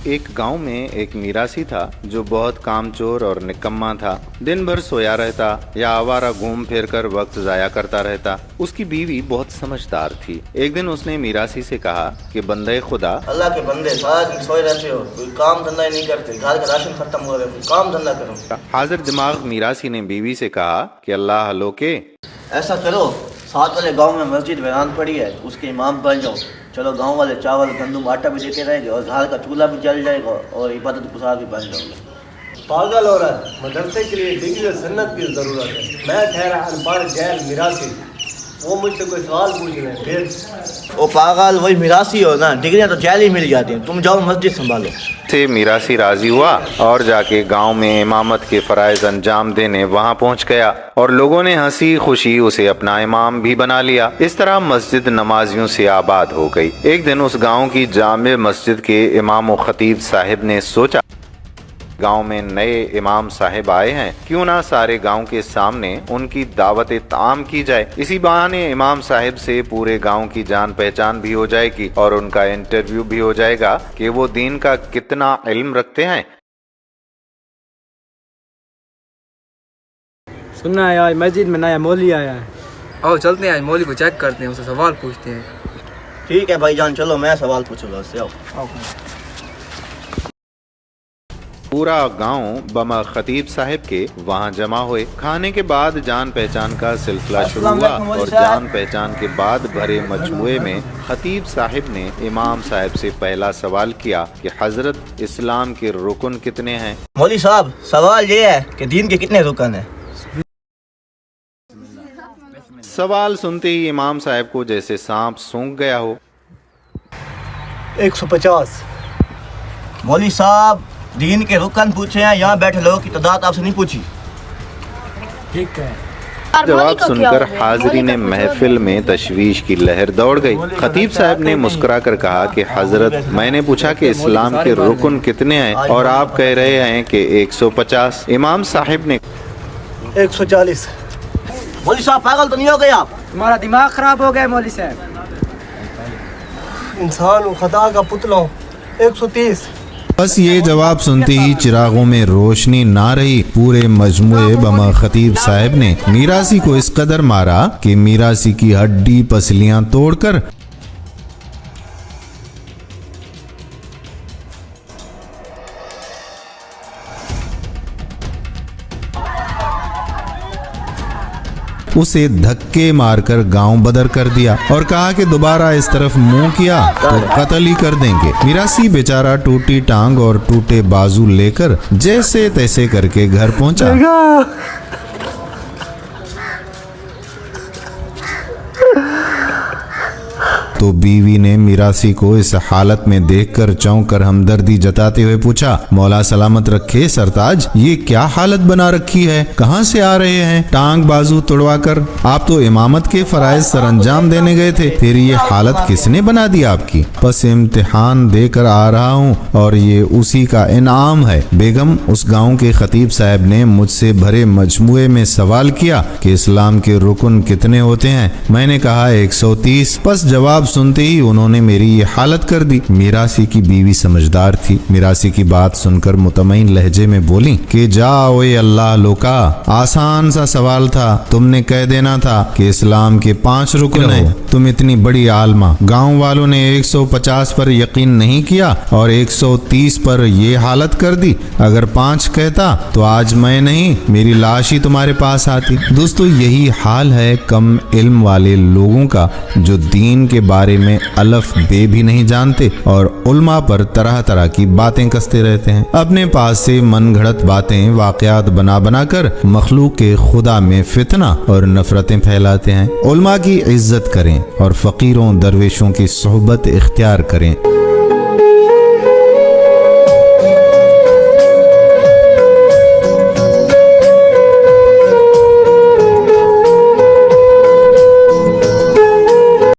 ایک گاؤں میں ایک میراثی تھا جو بہت کامچور اور نکما تھا۔ دن بھر سویا رہتا یا آوارہ گھوم پھر کر وقت ضائع کرتا رہتا۔ اس کی بیوی بہت سمجھدار تھی۔ ایک دن اس نے میراثی سے کہا کہ بندے خدا، اللہ کے بندے سارا دن سوئے رہتے ہو، کوئی کام دھندا نہیں کرتے، گھر کا راشن ختم ہو رہا ہے، کوئی کام دھندا کرو۔ حاضر دماغ میراثی نے بیوی سے کہا کہ اللہ لوکے، ایسا کرو، ساتھ والے گاؤں میں مسجد ویران پڑی ہے، اس کے امام بن جاؤ۔ چلو گاؤں والے چاول گندم آٹا بھی دیتے رہیں گے اور گھر کا چولہا بھی جل جائے گا اور عبادت گزار بھی بن جاؤ گے۔ پاگل ہو رہا ہے، مدرسے کے لیے ڈگری اور سنت کی ضرورت ہے۔ میں ٹھہرا ان پڑھ جہل میراثی، وہ مجھ سے کوئی سوال پوچھ لیں پھر۔ وہ پاگل وہی میراثی ہو نا، ڈگریاں تو جہل ہی مل جاتی ہیں، تم جاؤ مسجد سنبھالو۔ سے میراثی راضی ہوا اور جا کے گاؤں میں امامت کے فرائض انجام دینے وہاں پہنچ گیا اور لوگوں نے ہنسی خوشی اسے اپنا امام بھی بنا لیا۔ اس طرح مسجد نمازیوں سے آباد ہو گئی۔ ایک دن اس گاؤں کی جامع مسجد کے امام و خطیب صاحب نے سوچا، گاؤں میں نئے امام صاحب آئے ہیں، کیوں نہ سارے گاؤں کے سامنے ان کی دعوت عام کی جائے۔ اسی بہانے امام صاحب سے پورے گاؤں کی جان پہچان بھی ہو جائے گی اور ان کا انٹرویو بھی ہو جائے گا کہ وہ دین کا کتنا علم رکھتے ہیں۔ سننا ہے آج مسجد میں نیا مولوی آیا ہے، آؤ چلتے ہیں، آج مولوی کو چیک کرتے ہیں، اسے سوال پوچھتے ہیں۔ ٹھیک ہے بھائی جان، چلو میں سوال پوچھوں گا اس سے، آؤ۔ پورا گاؤں بما خطیب صاحب کے وہاں جمع ہوئے۔ کھانے کے بعد جان پہچان کا سلسلہ شروع ہوا اور جان پہچان کے بعد بھرے مجموعے میں خطیب صاحب نے امام صاحب سے پہلا سوال کیا کہ حضرت اسلام کے رکن کتنے ہیں؟ مولوی صاحب، سوال یہ ہے کہ دین کے کتنے رکن ہیں؟ سوال سنتے ہی امام صاحب کو جیسے سانپ سونکھ گیا ہو۔ 150۔ مولوی صاحب، دین کے رکن پوچھے ہیں، یہاں بیٹھے لوگوں کی تعداد آپ سے نہیں پوچھی۔ ٹھیک ہے۔ جواب سن کر حاضرین محفل میں تشویش کی لہر دوڑ گئی۔ خطیب صاحب نے مسکرا کر کہا کہ حضرت، میں نے پوچھا کہ اسلام کے رکن کتنے ہیں اور آپ کہہ رہے ہیں کہ 150۔ امام صاحب نے 140۔ مولوی صاحب پاگل تو نہیں ہو گئے آپ؟ تمہارا دماغ خراب ہو گیا مولوی صاحب۔ انسان و خدا کا پتلا ہوں۔ 130۔ بس یہ جواب سنتے ہی چراغوں میں روشنی نہ رہی۔ پورے مجموعے بما خطیب صاحب نے میراثی کو اس قدر مارا کہ میراثی کی ہڈی پسلیاں توڑ کر اسے دھکے مار کر گاؤں بدر کر دیا اور کہا کہ دوبارہ اس طرف منہ کیا تو قتل ہی کر دیں گے۔ میراثی بیچارہ ٹوٹی ٹانگ اور ٹوٹے بازو لے کر جیسے تیسے کر کے گھر پہنچا۔ تو بیوی نے میراثی کو اس حالت میں دیکھ کر چونک کر ہمدردی جتاتے ہوئے پوچھا، مولا سلامت رکھے سرتاج، یہ کیا حالت بنا رکھی ہے؟ کہاں سے آ رہے ہیں ٹانگ بازو توڑوا کر؟ آپ تو امامت کے فرائض سر انجام دینے گئے تھے، پھر یہ حالت کس نے بنا دی آپ کی؟ بس امتحان دے کر آ رہا ہوں اور یہ اسی کا انعام ہے۔ بیگم، اس گاؤں کے خطیب صاحب نے مجھ سے بھرے مجموعے میں سوال کیا کہ اسلام کے رکن کتنے ہوتے ہیں؟ میں نے کہا 130۔ بس جواب سنتے ہی انہوں نے میری یہ حالت کر دی۔ میراثی کی بیوی سمجھدار تھی۔ میراثی کی بات سن کر مطمئن لہجے میں بولی کہ جاؤ اے اللہ لوکا، آسان سا سوال تھا، تم نے کہہ دینا تھا کہ اسلام کے 5 رکن ہیں۔ تم اتنی بڑی عالمہ، گاؤں والوں نے 150 پر یقین نہیں کیا اور 130 پر یہ حالت کر دی۔ اگر 5 کہتا تو آج میں نہیں، میری لاش ہی تمہارے پاس آتی۔ دوستو، یہی حال ہے کم علم والے لوگوں کا جو دین کے بارے میں الف بے بھی نہیں جانتے اور علماء پر طرح طرح کی باتیں کستے رہتے ہیں۔ اپنے پاس سے من گھڑت باتیں واقعات بنا بنا کر مخلوق کے خدا میں فتنہ اور نفرتیں پھیلاتے ہیں۔ علماء کی عزت کریں اور فقیروں درویشوں کی صحبت اختیار کریں۔